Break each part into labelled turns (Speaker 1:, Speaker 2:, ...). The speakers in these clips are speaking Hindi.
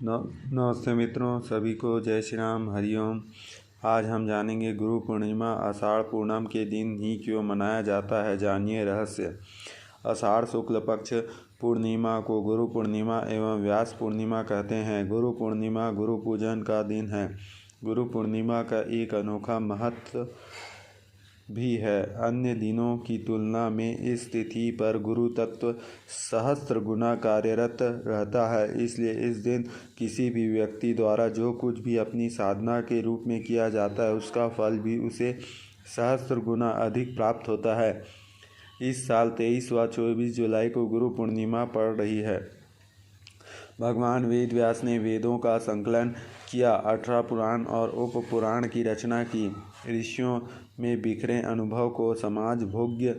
Speaker 1: नमस्ते मित्रों, सभी को जय श्री राम, हरिओम। आज हम जानेंगे गुरु पूर्णिमा आषाढ़ पूर्णिमा के दिन ही क्यों मनाया जाता है। जानिए रहस्य। आषाढ़ शुक्ल पक्ष पूर्णिमा को गुरु पूर्णिमा एवं व्यास पूर्णिमा कहते हैं। गुरु पूर्णिमा गुरु पूजन का दिन है। गुरु पूर्णिमा का एक अनोखा महत्व भी है। अन्य दिनों की तुलना में इस तिथि पर गुरु तत्व सहस्त्र गुना कार्यरत रहता है। इसलिए इस दिन किसी भी व्यक्ति द्वारा जो कुछ भी अपनी साधना के रूप में किया जाता है, उसका फल भी उसे सहस्त्र गुना अधिक प्राप्त होता है। इस साल 23 व 24 जुलाई को गुरु पूर्णिमा पड़ रही है। भगवान वेद व्यास ने वेदों का संकलन किया, 18 पुराण और उप पुराण की रचना की। ऋषियों में बिखरे अनुभव को समाज भोग्य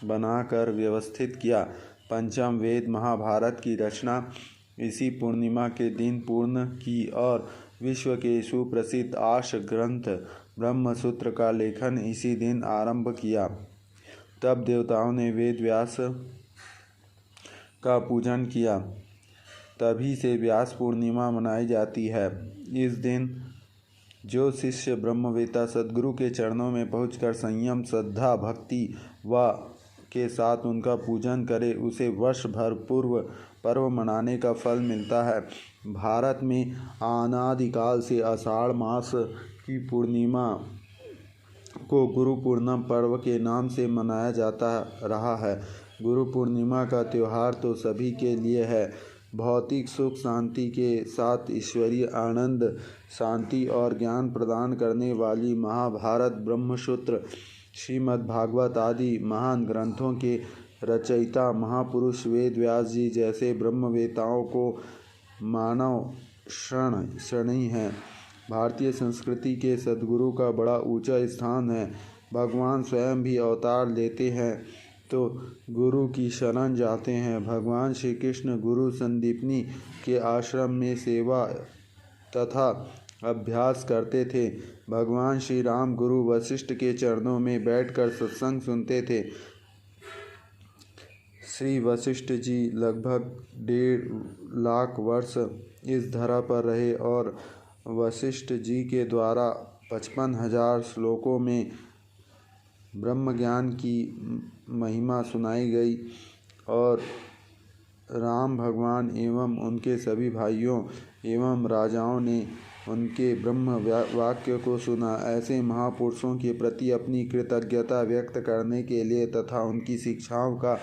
Speaker 1: बनाकर व्यवस्थित किया। पंचम वेद महाभारत की रचना इसी पूर्णिमा के दिन पूर्ण की और विश्व के सुप्रसिद्ध आर्ष ग्रंथ ब्रह्मसूत्र का लेखन इसी दिन आरंभ किया। तब देवताओं ने वेद व्यास का पूजन किया। तभी से व्यास पूर्णिमा मनाई जाती है। इस दिन जो शिष्य ब्रह्मवेत्ता सद्गुरु के चरणों में पहुंचकर संयम, श्रद्धा, भक्ति व के साथ उनका पूजन करे, उसे वर्ष भर पूर्व पर्व मनाने का फल मिलता है। भारत में अनादिकाल से आषाढ़ मास की पूर्णिमा को गुरु पूर्णिमा पर्व के नाम से मनाया जाता रहा है। गुरु पूर्णिमा का त्यौहार तो सभी के लिए है। भौतिक सुख शांति के साथ ईश्वरीय आनंद, शांति और ज्ञान प्रदान करने वाली महाभारत, ब्रह्मसूत्र, श्रीमद् भागवत आदि महान ग्रंथों के रचयिता महापुरुष वेद व्यास जी जैसे ब्रह्मवेत्ताओं को मानव शरणी है। भारतीय संस्कृति के सद्गुरु का बड़ा ऊंचा स्थान है। भगवान स्वयं भी अवतार लेते हैं तो गुरु की शरण जाते हैं। भगवान श्री कृष्ण गुरु संदीपनी के आश्रम में सेवा तथा अभ्यास करते थे। भगवान श्री राम गुरु वशिष्ठ के चरणों में बैठकर सत्संग सुनते थे। श्री वशिष्ठ जी लगभग 1.5 लाख वर्ष इस धरा पर रहे और वशिष्ठ जी के द्वारा 55,000 श्लोकों में ब्रह्म ज्ञान की महिमा सुनाई गई और राम भगवान एवं उनके सभी भाइयों एवं राजाओं ने उनके ब्रह्म वाक्य को सुना। ऐसे महापुरुषों के प्रति अपनी कृतज्ञता व्यक्त करने के लिए तथा उनकी शिक्षाओं का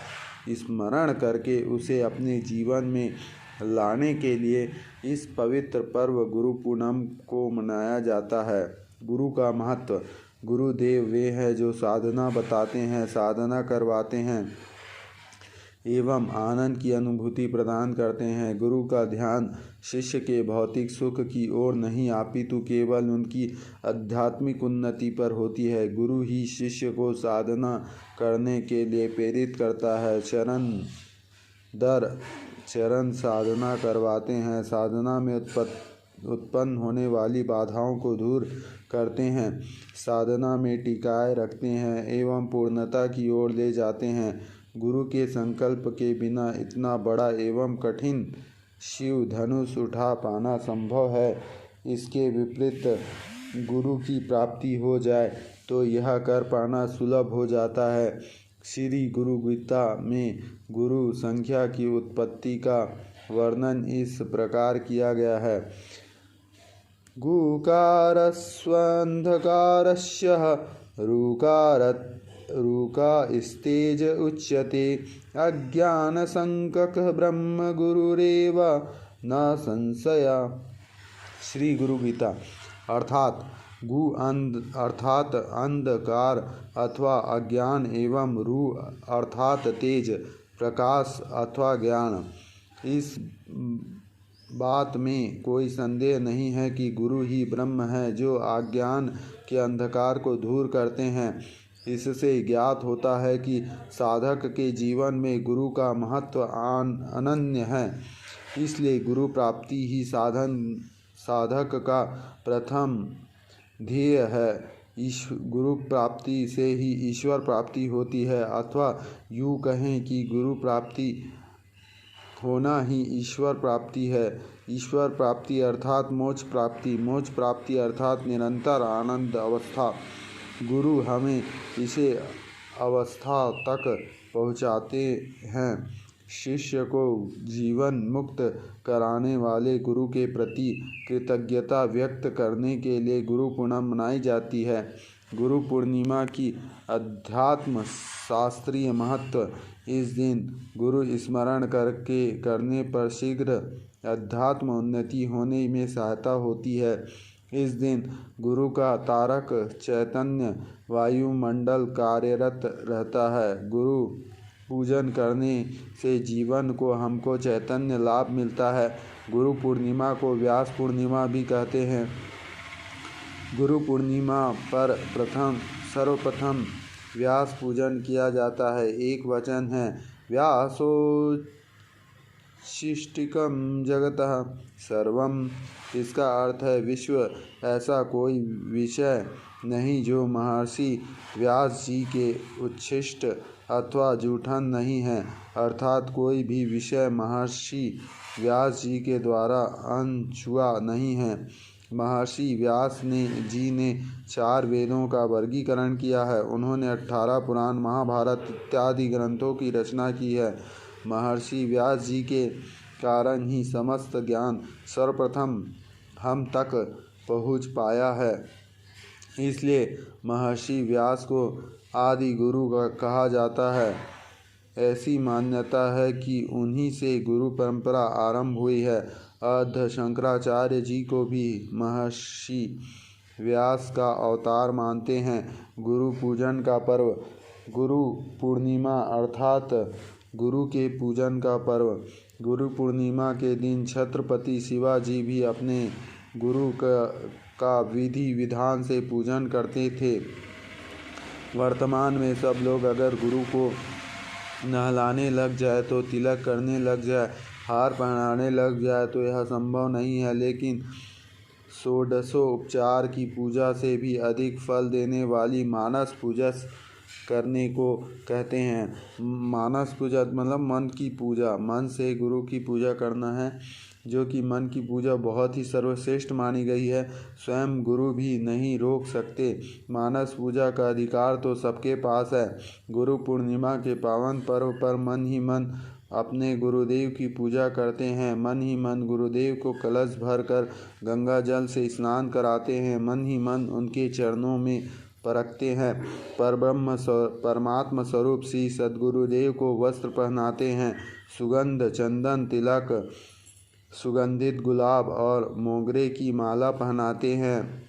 Speaker 1: स्मरण करके उसे अपने जीवन में लाने के लिए इस पवित्र पर्व गुरु पूर्णिमा को मनाया जाता है। गुरु का महत्व। गुरुदेव वे हैं जो साधना बताते हैं, साधना करवाते हैं एवं आनंद की अनुभूति प्रदान करते हैं। गुरु का ध्यान शिष्य के भौतिक सुख की ओर नहीं अपितु केवल उनकी आध्यात्मिक उन्नति पर होती है। गुरु ही शिष्य को साधना करने के लिए प्रेरित करता है। चरण दर चरण साधना करवाते हैं। साधना में उत्पन्न होने वाली बाधाओं को दूर करते हैं। साधना में टिकाए रखते हैं एवं पूर्णता की ओर ले जाते हैं। गुरु के संकल्प के बिना इतना बड़ा एवं कठिन शिव धनुष उठा पाना संभव है। इसके विपरीत गुरु की प्राप्ति हो जाए तो यह कर पाना सुलभ हो जाता है। श्री गुरु गीता में गुरु संख्या की उत्पत्ति का वर्णन इस प्रकार किया गया है। गुकारस्वन्धकारस्य रुकास्तेज उच्यते अज्ञानसंकः ब्रह्म गुरुरेव न संशय। श्री गुरु गीता। अर्थात गु अर्थात अंधकार अथवा अज्ञान एवं रु अर्थात तेज, प्रकाश अथवा ज्ञान। इस बात में कोई संदेह नहीं है कि गुरु ही ब्रह्म है जो अज्ञान के अंधकार को दूर करते हैं। इससे ज्ञात होता है कि साधक के जीवन में गुरु का महत्व अनन्य है। इसलिए गुरु प्राप्ति ही साधक का प्रथम ध्येय है। गुरु प्राप्ति से ही ईश्वर प्राप्ति होती है, अथवा यूँ कहें कि गुरु प्राप्ति होना ही ईश्वर प्राप्ति है। ईश्वर प्राप्ति अर्थात मोक्ष प्राप्ति, मोक्ष प्राप्ति अर्थात निरंतर आनंद अवस्था। गुरु हमें इसे अवस्था तक पहुँचाते हैं। शिष्य को जीवन मुक्त कराने वाले गुरु के प्रति कृतज्ञता व्यक्त करने के लिए गुरु पूर्णिमा मनाई जाती है। गुरु पूर्णिमा की अध्यात्म शास्त्रीय महत्व। इस दिन गुरु स्मरण करने पर शीघ्र अध्यात्म उन्नति होने में सहायता होती है। इस दिन गुरु का तारक चैतन्य वायुमंडल कार्यरत रहता है। गुरु पूजन करने से जीवन को हमको चैतन्य लाभ मिलता है। गुरु पूर्णिमा को व्यास पूर्णिमा भी कहते हैं। गुरु पूर्णिमा पर सर्वप्रथम व्यास पूजन किया जाता है। एक वचन है व्यासो शिष्टिकम जगतः सर्वम। इसका अर्थ है विश्व ऐसा कोई विषय नहीं जो महर्षि व्यास जी के उच्छिष्ट अथवा जूठन नहीं है, अर्थात कोई भी विषय महर्षि व्यास जी के द्वारा अनछुआ नहीं है। महर्षि व्यास जी ने 4 वेदों का वर्गीकरण किया है। उन्होंने 18 पुराण, महाभारत इत्यादि ग्रंथों की रचना की है। महर्षि व्यास जी के कारण ही समस्त ज्ञान सर्वप्रथम हम तक पहुँच पाया है। इसलिए महर्षि व्यास को आदि गुरु कहा जाता है। ऐसी मान्यता है कि उन्हीं से गुरु परंपरा आरंभ हुई है। अर्ध शंकराचार्य जी को भी महर्षि व्यास का अवतार मानते हैं। गुरु पूजन का पर्व। गुरु पूर्णिमा अर्थात गुरु के पूजन का पर्व। गुरु पूर्णिमा के दिन छत्रपति शिवाजी भी अपने गुरु का विधि विधान से पूजन करते थे। वर्तमान में सब लोग अगर गुरु को नहलाने लग जाए तो, तिलक करने लग जाए, हार पहनाने लग जाए तो यह संभव नहीं है। लेकिन षोडशोपचार की पूजा से भी अधिक फल देने वाली मानस पूजा करने को कहते हैं। मानस पूजा मतलब मन की पूजा, मन से गुरु की पूजा करना है, जो कि मन की पूजा बहुत ही सर्वश्रेष्ठ मानी गई है। स्वयं गुरु भी नहीं रोक सकते। मानस पूजा का अधिकार तो सबके पास है। गुरु पूर्णिमा के पावन पर्व पर मन ही मन अपने गुरुदेव की पूजा करते हैं। मन ही मन गुरुदेव को कलश भर कर गंगा जल से स्नान कराते हैं। मन ही मन उनके चरणों में परखते हैं। परमात्मा स्वरूप श्री सद्गुरुदेव को वस्त्र पहनाते हैं। सुगंध, चंदन, तिलक, सुगंधित गुलाब और मोगरे की माला पहनाते हैं।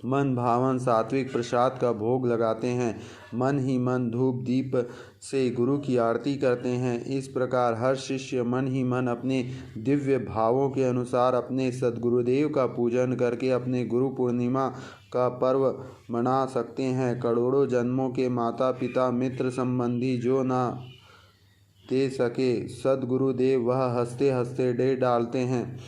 Speaker 1: मन भावन सात्विक प्रसाद का भोग लगाते हैं। मन ही मन धूप दीप से गुरु की आरती करते हैं। इस प्रकार हर शिष्य मन ही मन अपने दिव्य भावों के अनुसार अपने सद्गुरुदेव का पूजन करके अपने गुरु पूर्णिमा का पर्व मना सकते हैं। करोड़ों जन्मों के माता पिता मित्र संबंधी जो ना दे सके, सद्गुरुदेव वह हंसते हंसते दे डालते हैं।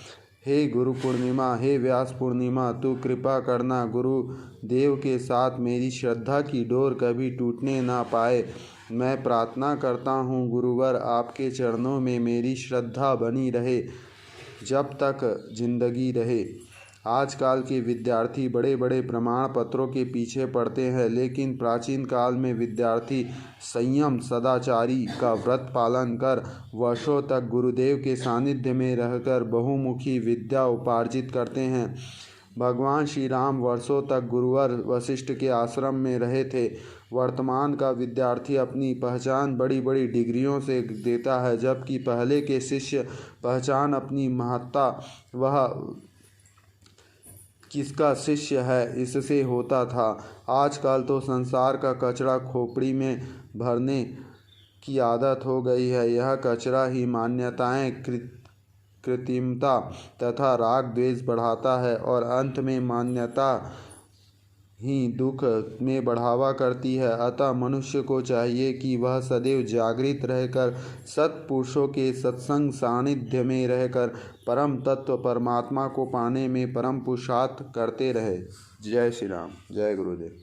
Speaker 1: हे गुरु पूर्णिमा, हे व्यास पूर्णिमा, तू कृपा करना गुरु देव के साथ मेरी श्रद्धा की डोर कभी टूटने ना पाए। मैं प्रार्थना करता हूँ गुरुवर, आपके चरणों में मेरी श्रद्धा बनी रहे जब तक जिंदगी रहे। आजकल के विद्यार्थी बड़े बड़े प्रमाण पत्रों के पीछे पड़ते हैं, लेकिन प्राचीन काल में विद्यार्थी संयम सदाचारी का व्रत पालन कर वर्षों तक गुरुदेव के सानिध्य में रहकर बहुमुखी विद्या उपार्जित करते हैं। भगवान श्री राम वर्षों तक गुरुवर वशिष्ठ के आश्रम में रहे थे। वर्तमान का विद्यार्थी अपनी पहचान बड़ी बड़ी डिग्रियों से देता है, जबकि पहले के शिष्य पहचान अपनी महत्ता वह किसका शिष्य है इससे होता था। आजकल तो संसार का कचरा खोपड़ी में भरने की आदत हो गई है। यह कचरा ही मान्यताएं, कृत्रिमता तथा राग द्वेष बढ़ाता है और अंत में मान्यता ही दुख में बढ़ावा करती है। अतः मनुष्य को चाहिए कि वह सदैव जागृत रहकर सत्पुरुषों के सत्संग सानिध्य में रहकर परम तत्व परमात्मा को पाने में परम पुरुषार्थ करते रहे। जय श्री राम, जय गुरुदेव।